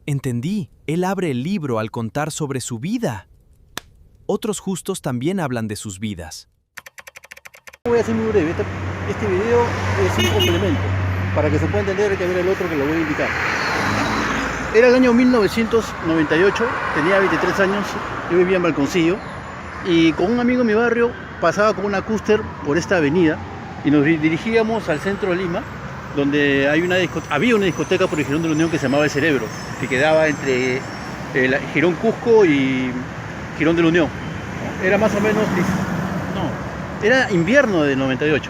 Entendí, él abre el libro al contar sobre su vida. Otros justos también hablan de sus vidas. Voy a ser muy breve, este video es un complemento. Para que se pueda entender hay que ver el otro que lo voy a indicar. Era el año 1998, tenía 23 años, yo vivía en Balconcillo y con un amigo en mi barrio pasaba con una cúster por esta avenida y nos dirigíamos al centro de Lima, donde había una discoteca por el Jirón de la Unión que se llamaba El Cerebro, que quedaba entre el Jirón Cusco y Jirón de la Unión. Era más o menos, era invierno del 98.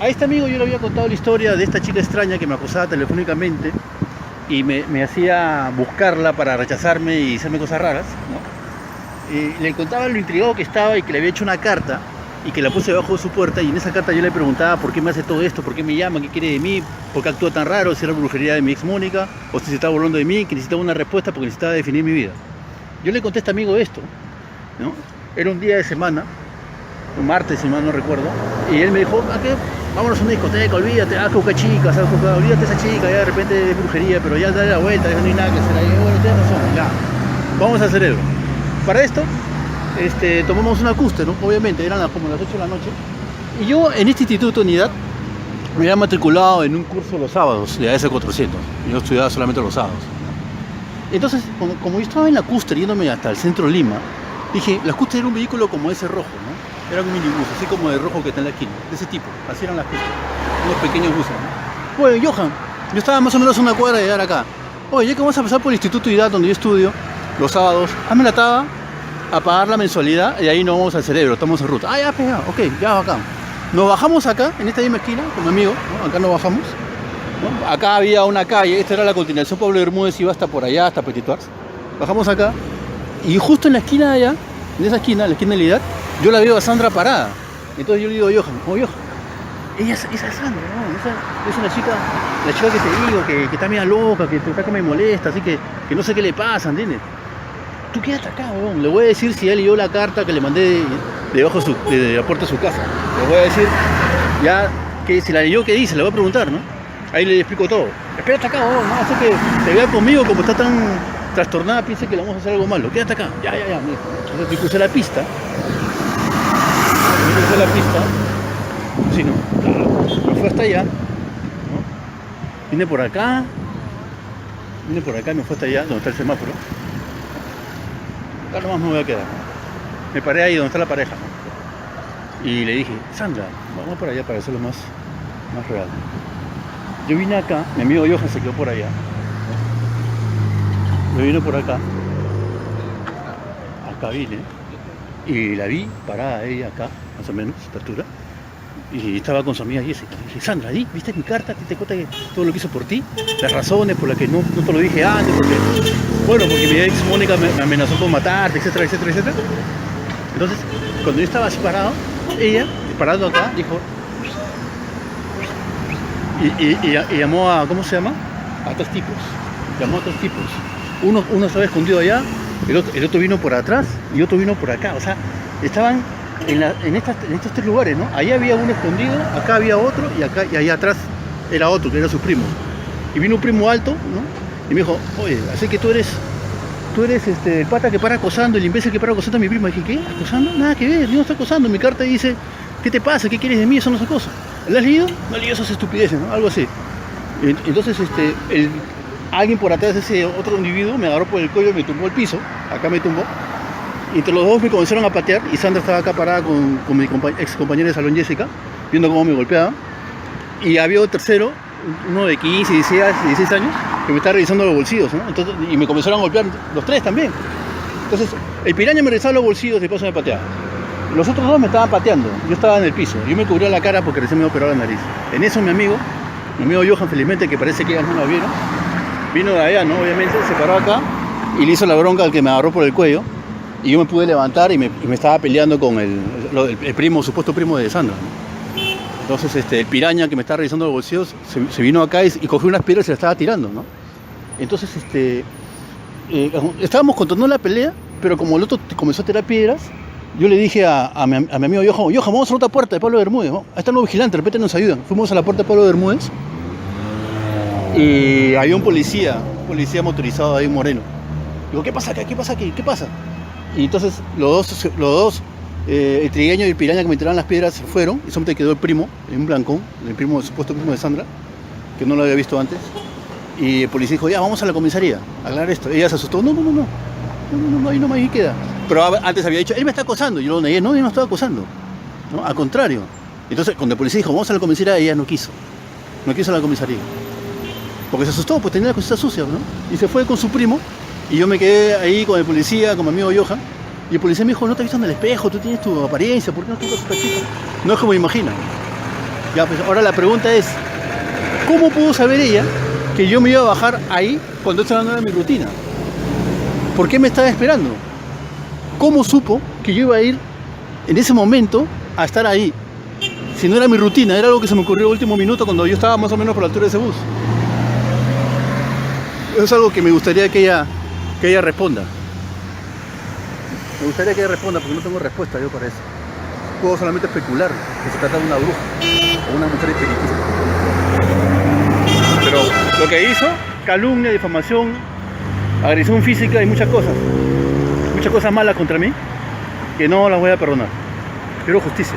A este amigo yo le había contado la historia de esta chica extraña que me acosaba telefónicamente y me hacía buscarla para rechazarme y hacerme cosas raras, ¿no? Y le contaba lo intrigado que estaba y que le había hecho una carta y que la puse debajo de su puerta, y en esa carta yo le preguntaba por qué me hace todo esto, por qué me llama, qué quiere de mí, por qué actúa tan raro, si era brujería de mi ex Mónica o si se estaba burlando de mí, que necesitaba una respuesta porque necesitaba definir mi vida. Yo le conté a este amigo esto, ¿no? Era un día de semana, un martes si mal no recuerdo, y él me dijo, ¿a qué? Vámonos a una discoteca, olvídate, busca chicas, olvídate de esa chica, ya de repente es brujería, pero ya dale la vuelta, ya no hay nada que hacer ahí. Bueno, tienes razón, ya, vamos al Cerebro. Para esto, tomamos una cúster, ¿no? Obviamente, eran como las 8 de la noche, y yo en este instituto de unidad me había matriculado en un curso los sábados de AS400, yo estudiaba solamente los sábados. Entonces, como yo estaba en la cúster yéndome hasta el centro de Lima, dije, la cúster era un vehículo como ese rojo, ¿no? Era un minibús, así como el rojo que está en la esquina, de ese tipo, así eran las cúster, unos pequeños buses, ¿no? Oye, Johan, yo estaba más o menos a una cuadra de llegar acá. Oye, ya que vamos a pasar por el Instituto de Unidad donde yo estudio, los sábados, hazme la taba a pagar la mensualidad y ahí nos vamos al Cerebro, estamos en ruta. Ah, ya, pues ya, ok, ya bacán. Nos bajamos acá, en esta misma esquina, con mi amigo, ¿no? Acá nos bajamos, ¿no? Acá había una calle, esta era la continuación Pablo Bermúdez, iba hasta por allá, hasta Petit Tours. Bajamos acá, y justo en la esquina de allá, en esa esquina, la esquina de la Unidad, yo la veo a Sandra parada. Entonces yo le digo a Johan, oh Johan, esa es Sandra, ¿no? Esa es la chica que te digo, que está media loca, que me molesta, así que no sé qué le pasa, ¿entiendes? Tú quédate acá, weón. Le voy a decir si él leyó la carta que le mandé debajo de la puerta de su casa. Le voy a decir, ya, que si la leyó, ¿qué dice? Le voy a preguntar, ¿no? Ahí le explico todo. Espérate acá, weón, no hace que se vea conmigo como está tan trastornada, piense que le vamos a hacer algo malo. Quédate acá, ya, me dijo. Entonces me crucé la pista. Sí, no, claro, me fue hasta allá, ¿no? Vine por acá, me fue hasta allá, donde está el semáforo. Acá nomás me voy a quedar. Me paré ahí donde está la pareja, ¿no? Y le dije, Sandra, vamos por allá para hacerlo más real. Yo vine acá, mi amigo Johan se quedó por allá. Yo vine por acá. Acá vine. Y la vi parada ella acá, más o menos, a esta altura. Y estaba con su amiga Jessica. Le dije, Sandra, ¿viste mi carta? ¿Te cuenta que todo lo que hizo por ti? Las razones por las que no te lo dije antes, porque mi ex Mónica me amenazó con matarte, etcétera. Entonces, cuando yo estaba así parado, ella, parado acá, dijo... Y llamó a, ¿cómo se llama? A tres tipos. Llamó a tres tipos. Uno estaba escondido allá, el otro vino por atrás y otro vino por acá. O sea, estaban en estos tres lugares, ¿no? Ahí había uno escondido, acá había otro y allá atrás era otro, que era su primo. Y vino un primo alto, ¿no? Y me dijo, oye, así que tú eres el pata que para acosando, el imbécil que para acosando a mi primo. Y dije, ¿qué? ¿Acosando? Nada que ver, yo no estoy acosando. Mi carta dice, ¿qué te pasa? ¿Qué quieres de mí? Eso no es acoso. ¿La has leído? No leí esas estupideces, ¿no? Algo así. Entonces, alguien por atrás de ese otro individuo me agarró por el cuello y me tumbó al piso. Acá me tumbó. Y entre los dos me comenzaron a patear y Sandra estaba acá parada con mi ex compañera de salón Jessica, viendo cómo me golpeaba. Y había un tercero, uno de 15, 16 años, que me estaba revisando los bolsillos, ¿no? Entonces, y me comenzaron a golpear los tres también. Entonces, el piraña me revisaba los bolsillos y de paso me pateaba. Los otros dos me estaban pateando, yo estaba en el piso. Yo me cubría la cara porque recién me había operado la nariz. En eso mi amigo Johan, felizmente, que parece que ellas no lo vieron, vino de allá, ¿no? Obviamente, se paró acá y le hizo la bronca al que me agarró por el cuello. Y yo me pude levantar y me estaba peleando con el supuesto primo de Sandra, ¿no? Entonces el piraña que me estaba revisando los bolsillos se vino acá y cogió unas piedras y se las estaba tirando, ¿no? Entonces estábamos contando la pelea, pero como el otro comenzó a tirar piedras, yo le dije a mi amigo Johan, vamos a la otra puerta de Pablo Bermúdez, ¿no? Ahí están los vigilantes, de repente nos ayudan. Fuimos a la puerta de Pablo Bermúdez y había un policía policía motorizado ahí, un moreno. Digo, ¿qué pasa acá? ¿Qué pasa aquí? ¿Qué pasa? Y entonces los dos, el trigueño y el piraña que me tiraron las piedras se fueron y solamente quedó el primo, un blancón, el supuesto primo de Sandra, que no lo había visto antes. Y el policía dijo, ya, vamos a la comisaría a aclarar esto. Ella se asustó, no, ahí nomás ahí queda. Pero antes había dicho, él me está acosando. Y yo lo negué, no, yo no estaba acosando. ¿No? Al contrario. Entonces, cuando el policía dijo, vamos a la comisaría, ella no quiso a la comisaría. Porque se asustó, pues tenía la cosita sucia, ¿no? Y se fue con su primo. Y yo me quedé ahí con el policía, con mi amigo Johan. Y el policía me dijo, no te has visto en el espejo, tú tienes tu apariencia, ¿por qué no tocas a esta chica? No es como imaginan. Ya, pues ahora la pregunta es, ¿cómo pudo saber ella que yo me iba a bajar ahí cuando esta no era mi rutina? ¿Por qué me estaba esperando? ¿Cómo supo que yo iba a ir en ese momento a estar ahí? Si no era mi rutina, era algo que se me ocurrió el último minuto cuando yo estaba más o menos por la altura de ese bus. Eso es algo que me gustaría que ella responda. Me gustaría que ella responda porque no tengo respuesta yo para eso. Puedo solamente especular que se trata de una bruja o una mujer espiritista. Pero lo que hizo, calumnia, difamación, agresión física y muchas cosas malas contra mí, que no las voy a perdonar. Quiero justicia.